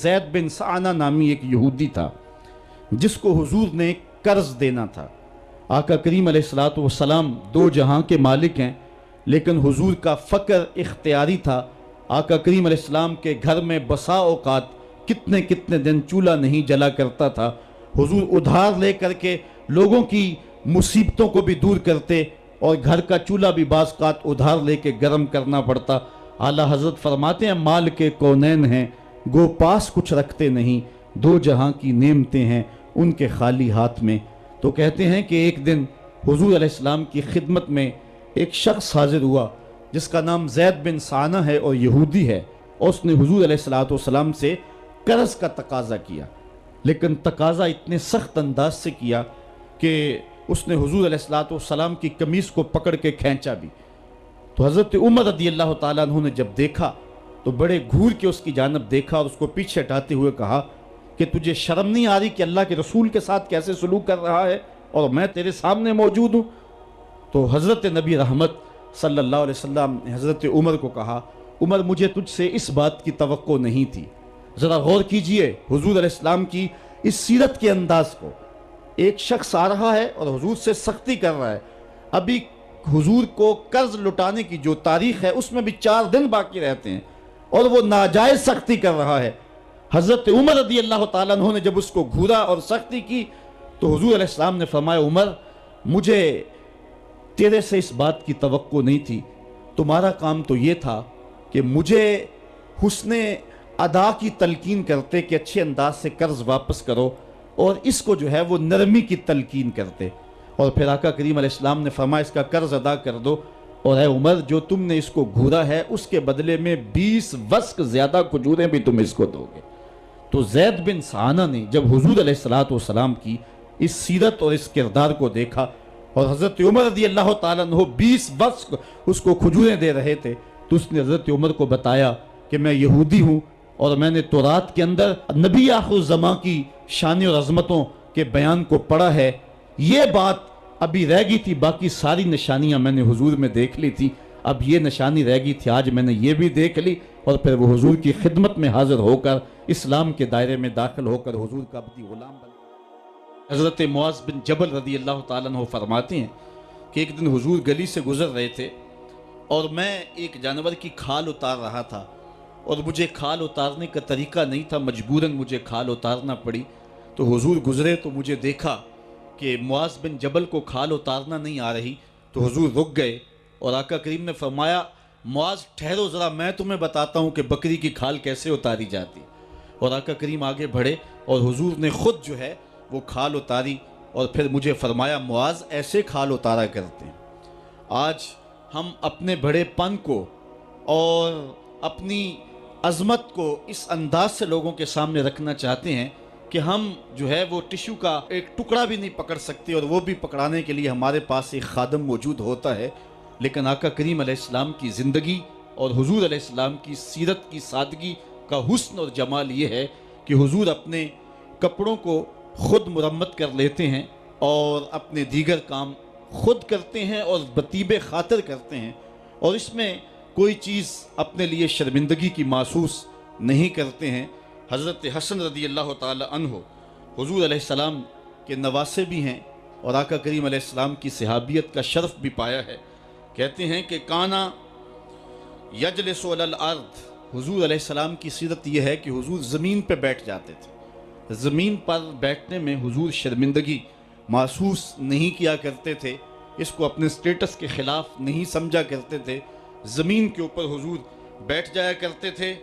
زید بن سعانہ نامی ایک یہودی تھا جس کو حضور نے قرض دینا تھا۔ آقا کریم علیہ الصلوۃ والسلام دو جہاں کے مالک ہیں، لیکن حضور کا فقر اختیاری تھا۔ آقا کریم علیہ السلام کے گھر میں بسا اوقات کتنے دن چولہا نہیں جلا کرتا تھا۔ حضور ادھار لے کر کے لوگوں کی مصیبتوں کو بھی دور کرتے، اور گھر کا چولہا بھی بعض اوقات ادھار لے کے گرم کرنا پڑتا۔ اعلیٰ حضرت فرماتے ہیں مال کے کونین ہیں گو پاس کچھ رکھتے نہیں، دو جہاں کی نعمتیں ہیں ان کے خالی ہاتھ میں۔ تو کہتے ہیں کہ ایک دن حضور علیہ السلام کی خدمت میں ایک شخص حاضر ہوا جس کا نام زید بن سعانہ ہے اور یہودی ہے، اور اس نے حضور علیہ السلام سے قرض کا تقاضا کیا، لیکن تقاضا اتنے سخت انداز سے کیا کہ اس نے حضور علیہ السلام کی قمیص کو پکڑ کے کھینچا بھی۔ تو حضرت عمر رضی اللہ تعالیٰ عنہ نے جب دیکھا تو بڑے گھور کے اس کی جانب دیکھا اور اس کو پیچھے ہٹاتے ہوئے کہا کہ تجھے شرم نہیں آ رہی کہ اللہ کے رسول کے ساتھ کیسے سلوک کر رہا ہے اور میں تیرے سامنے موجود ہوں؟ تو حضرت نبی رحمت صلی اللہ علیہ وسلم نے حضرت عمر کو کہا عمر مجھے تجھ سے اس بات کی توقع نہیں تھی۔ ذرا غور کیجئے حضور علیہ السلام کی اس سیرت کے انداز کو۔ ایک شخص آ رہا ہے اور حضور سے سختی کر رہا ہے، ابھی حضور کو قرض لٹانے کی جو تاریخ ہے اس میں بھی 4 دن باقی رہتے ہیں اور وہ ناجائز سختی کر رہا ہے۔ حضرت عمر رضی اللہ تعالیٰ عنہ نے جب اس کو گھورا اور سختی کی تو حضور علیہ السلام نے فرمایا عمر مجھے تیرے سے اس بات کی توقع نہیں تھی، تمہارا کام تو یہ تھا کہ مجھے حسن ادا کی تلقین کرتے کہ اچھے انداز سے قرض واپس کرو، اور اس کو جو ہے وہ نرمی کی تلقین کرتے، اور پھر آقا کریم علیہ السلام نے فرمایا اس کا قرض ادا کر دو، اور اے عمر جو تم نے اس کو گھورا ہے اس کے بدلے میں 20 وسق زیادہ کھجوریں بھی تم اس کو دو گے۔ تو زید بن سعانہ نے جب حضور علیہ السلام کی اس سیرت اور اس کردار کو دیکھا، اور حضرت عمر رضی اللہ تعالیٰ عنہ 20 وسق اس کو کھجوریں دے رہے تھے، تو اس نے حضرت عمر کو بتایا کہ میں یہودی ہوں اور میں نے تورات کے اندر نبی آخر الزماں کی شان اور عظمتوں کے بیان کو پڑھا ہے، یہ بات ابھی رہ گئی تھی، باقی ساری نشانیاں میں نے حضور میں دیکھ لی تھی، اب یہ نشانی رہ گئی تھی، آج میں نے یہ بھی دیکھ لی، اور پھر وہ حضور کی خدمت میں حاضر ہو کر اسلام کے دائرے میں داخل ہو کر حضور کا عبدی غلام بن۔ حضرت معاذ بن جبل رضی اللہ تعالیٰ عنہ فرماتے ہیں کہ ایک دن حضور گلی سے گزر رہے تھے اور میں ایک جانور کی کھال اتار رہا تھا، اور مجھے کھال اتارنے کا طریقہ نہیں تھا، مجبوراً مجھے کھال اتارنا پڑی۔ تو حضور گزرے تو مجھے دیکھا کہ معاذ بن جبل کو کھال اتارنا نہیں آ رہی، تو حضور رک گئے اور آقا کریم نے فرمایا معاذ ٹھہرو ذرا میں تمہیں بتاتا ہوں کہ بکری کی کھال کیسے اتاری جاتی، اور آقا کریم آگے بڑھے اور حضور نے خود جو ہے وہ کھال اتاری، اور پھر مجھے فرمایا معاذ ایسے کھال اتارا کرتے ہیں۔ آج ہم اپنے بڑے پن کو اور اپنی عظمت کو اس انداز سے لوگوں کے سامنے رکھنا چاہتے ہیں کہ ہم جو ہے وہ ٹشو کا ایک ٹکڑا بھی نہیں پکڑ سکتے، اور وہ بھی پکڑانے کے لیے ہمارے پاس ایک خادم موجود ہوتا ہے، لیکن آقا کریم علیہ السلام کی زندگی اور حضور علیہ السلام کی سیرت کی سادگی کا حسن اور جمال یہ ہے کہ حضور اپنے کپڑوں کو خود مرمت کر لیتے ہیں اور اپنے دیگر کام خود کرتے ہیں اور بطیب خاطر کرتے ہیں، اور اس میں کوئی چیز اپنے لیے شرمندگی کی محسوس نہیں کرتے ہیں۔ حضرت حسن رضی اللہ تعالی عنہ حضور علیہ السلام کے نواسے بھی ہیں اور آقا کریم علیہ السلام کی صحابیت کا شرف بھی پایا ہے۔ کہتے ہیں کہ کانا یجلس علی الارض، حضور علیہ السلام کی سیرت یہ ہے کہ حضور زمین پہ بیٹھ جاتے تھے، زمین پر بیٹھنے میں حضور شرمندگی محسوس نہیں کیا کرتے تھے، اس کو اپنے سٹیٹس کے خلاف نہیں سمجھا کرتے تھے، زمین کے اوپر حضور بیٹھ جایا کرتے تھے،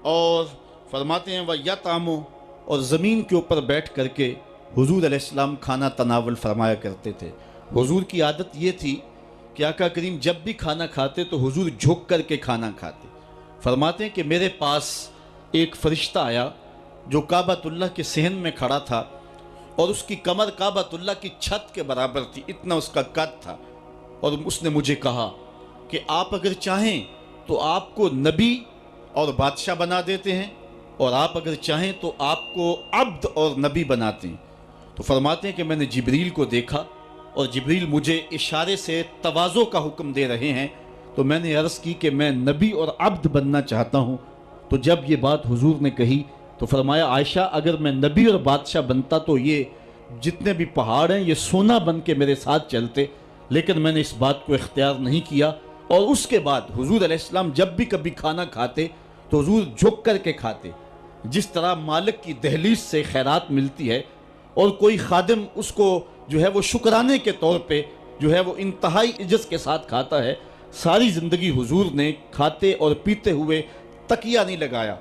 اور فرماتے ہیں وَيَطْعَمُ، اور زمین کے اوپر بیٹھ کر کے حضور علیہ السلام کھانا تناول فرمایا کرتے تھے۔ حضور کی عادت یہ تھی کہ آقا کریم جب بھی کھانا کھاتے تو حضور جھک کر کے کھانا کھاتے۔ فرماتے ہیں کہ میرے پاس ایک فرشتہ آیا جو کعبۃ اللہ کے صحن میں کھڑا تھا، اور اس کی کمر کعبۃ اللہ کی چھت کے برابر تھی، اتنا اس کا قد تھا، اور اس نے مجھے کہا کہ آپ اگر چاہیں تو آپ کو نبی اور بادشاہ بنا دیتے ہیں، اور آپ اگر چاہیں تو آپ کو عبد اور نبی بناتے ہیں۔ تو فرماتے ہیں کہ میں نے جبریل کو دیکھا اور جبریل مجھے اشارے سے تواضع کا حکم دے رہے ہیں، تو میں نے عرض کی کہ میں نبی اور عبد بننا چاہتا ہوں۔ تو جب یہ بات حضور نے کہی تو فرمایا عائشہ اگر میں نبی اور بادشاہ بنتا تو یہ جتنے بھی پہاڑ ہیں یہ سونا بن کے میرے ساتھ چلتے، لیکن میں نے اس بات کو اختیار نہیں کیا۔ اور اس کے بعد حضور علیہ السلام جب بھی کبھی کھانا کھاتے تو حضور جھک کر کے کھاتے، جس طرح مالک کی دہلیز سے خیرات ملتی ہے اور کوئی خادم اس کو جو ہے وہ شکرانے کے طور پہ جو ہے وہ انتہائی عجز کے ساتھ کھاتا ہے، ساری زندگی حضور نے کھاتے اور پیتے ہوئے تکیہ نہیں لگایا،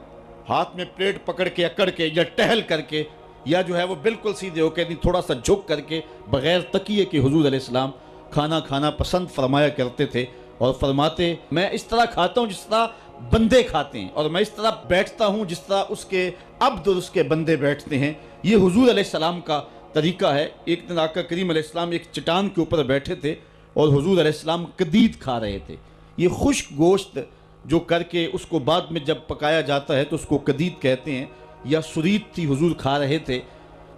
ہاتھ میں پلیٹ پکڑ کے اکڑ کے یا ٹہل کر کے یا جو ہے وہ بالکل سیدھے ہو کے نہیں، تھوڑا سا جھک کر کے بغیر تکیے کے حضور علیہ السلام کھانا کھانا پسند فرمایا کرتے تھے، اور فرماتے میں اس طرح کھاتا ہوں جس طرح بندے کھاتے ہیں، اور میں اس طرح بیٹھتا ہوں جس طرح اس کے عبد اور اس کے بندے بیٹھتے ہیں۔ یہ حضور علیہ السلام کا طریقہ ہے۔ ایک دن آقا کریم علیہ السلام ایک چٹان کے اوپر بیٹھے تھے اور حضور علیہ السلام قدید کھا رہے تھے۔ یہ خشک گوشت جو کر کے اس کو بعد میں جب پکایا جاتا ہے تو اس کو قدید کہتے ہیں، یا سرید تھی، حضور کھا رہے تھے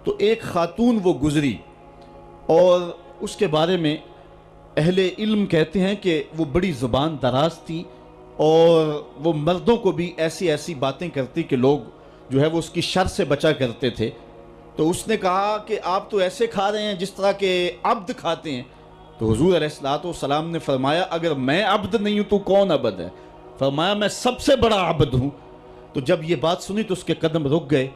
تو ایک خاتون وہ گزری، اور اس کے بارے میں اہل علم کہتے ہیں کہ وہ بڑی زبان دراز تھی اور وہ مردوں کو بھی ایسی ایسی باتیں کرتی کہ لوگ جو ہے وہ اس کی شر سے بچا کرتے تھے۔ تو اس نے کہا کہ آپ تو ایسے کھا رہے ہیں جس طرح کہ عبد کھاتے ہیں۔ تو حضور علیہ السلام نے فرمایا اگر میں عبد نہیں ہوں تو کون عبد ہے؟ فرمایا میں سب سے بڑا عبد ہوں۔ تو جب یہ بات سنی تو اس کے قدم رک گئے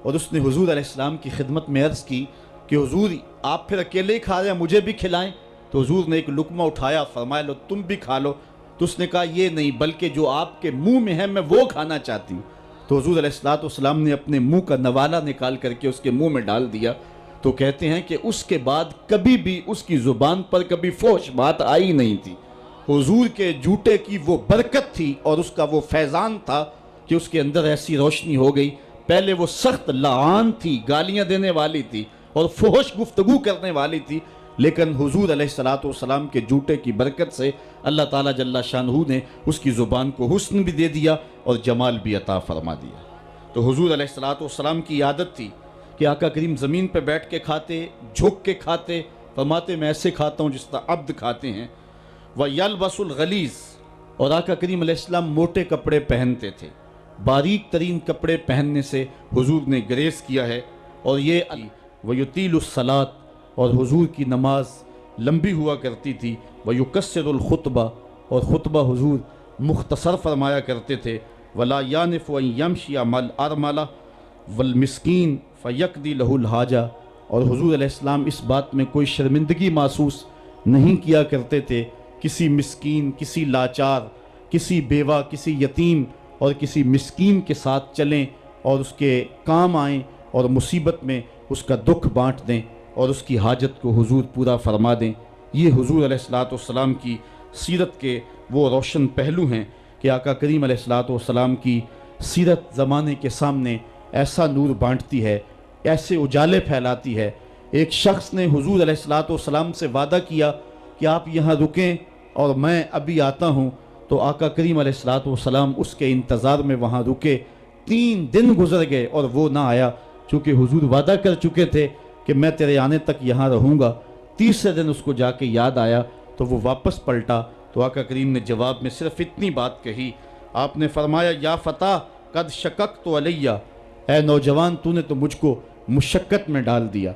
اور اس نے حضور علیہ السلام کی خدمت میں عرض کی کہ حضور آپ پھر اکیلے ہی کھا رہے ہیں، مجھے بھی کھلائیں۔ تو حضور نے ایک لقمہ اٹھایا، فرمایا لو تم بھی کھا لو۔ تو اس نے کہا یہ نہیں، بلکہ جو آپ کے منہ میں ہے میں وہ کھانا چاہتی ہوں۔ تو حضور علیہ السلام نے اپنے منہ کا نوالا نکال کر کے اس کے منہ میں ڈال دیا۔ تو کہتے ہیں کہ اس کے بعد کبھی بھی اس کی زبان پر کبھی فحش بات آئی نہیں تھی۔ حضور کے جوٹے کی وہ برکت تھی اور اس کا وہ فیضان تھا کہ اس کے اندر ایسی روشنی ہو گئی۔ پہلے وہ سخت لعان تھی، گالیاں دینے والی تھی اور فحش گفتگو کرنے والی تھی، لیکن حضور علیہ السلام کے جوٹے کی برکت سے اللہ تعالیٰ جل شانہ نے اس کی زبان کو حسن بھی دے دیا اور جمال بھی عطا فرما دیا۔ تو حضور علیہ السلام کی عادت تھی کہ آقا کریم زمین پہ بیٹھ کے کھاتے، جھک کے کھاتے، فرماتے میں ایسے کھاتا ہوں جس طرح عبد کھاتے ہیں۔ وَيَلْبَسُ الْغَلِيظ، اور آقا کریم علیہ السلام موٹے کپڑے پہنتے تھے، باریک ترین کپڑے پہننے سے حضور نے گریز کیا ہے۔ اور یہ وَيُطِيلُ الصَّلَاةَ، اور حضور کی نماز لمبی ہوا کرتی تھی۔ وَيُقَصِّرُ الْخُطْبَةَ، اور خطبہ حضور مختصر فرمایا کرتے تھے۔ وَلَا يَانِفُ أَن يَمْشِيَ مَعَ الْأَرْمَلَةِ وَالْمِسْكِينِ فَيَقْضِي لَهُ الْحَاجَةَ، اور حضور علیہ السلام اس بات میں کوئی شرمندگی محسوس نہیں کیا کرتے تھے کسی مسکین، کسی لاچار، کسی بیوہ، کسی یتیم اور کسی مسکین کے ساتھ چلیں اور اس کے کام آئیں اور مصیبت میں اس کا دکھ بانٹ دیں اور اس کی حاجت کو حضور پورا فرما دیں۔ یہ حضور علیہ السلام کی سیرت کے وہ روشن پہلو ہیں کہ آقا کریم علیہ السلام کی سیرت زمانے کے سامنے ایسا نور بانٹتی ہے، ایسے اجالے پھیلاتی ہے۔ ایک شخص نے حضور علیہ السلام سے وعدہ کیا کہ آپ یہاں رکیں اور میں ابھی آتا ہوں، تو آقا کریم علیہ السلام اس کے انتظار میں وہاں رکے۔ 3 دن گزر گئے اور وہ نہ آیا، چونکہ حضور وعدہ کر چکے تھے کہ میں تیرے آنے تک یہاں رہوں گا۔ تیسرے دن اس کو جا کے یاد آیا تو وہ واپس پلٹا، تو آقا کریم نے جواب میں صرف اتنی بات کہی، آپ نے فرمایا یا فتیٰ قد شککت علیہ، اے نوجوان تو نے تو مجھ کو مشقت میں ڈال دیا۔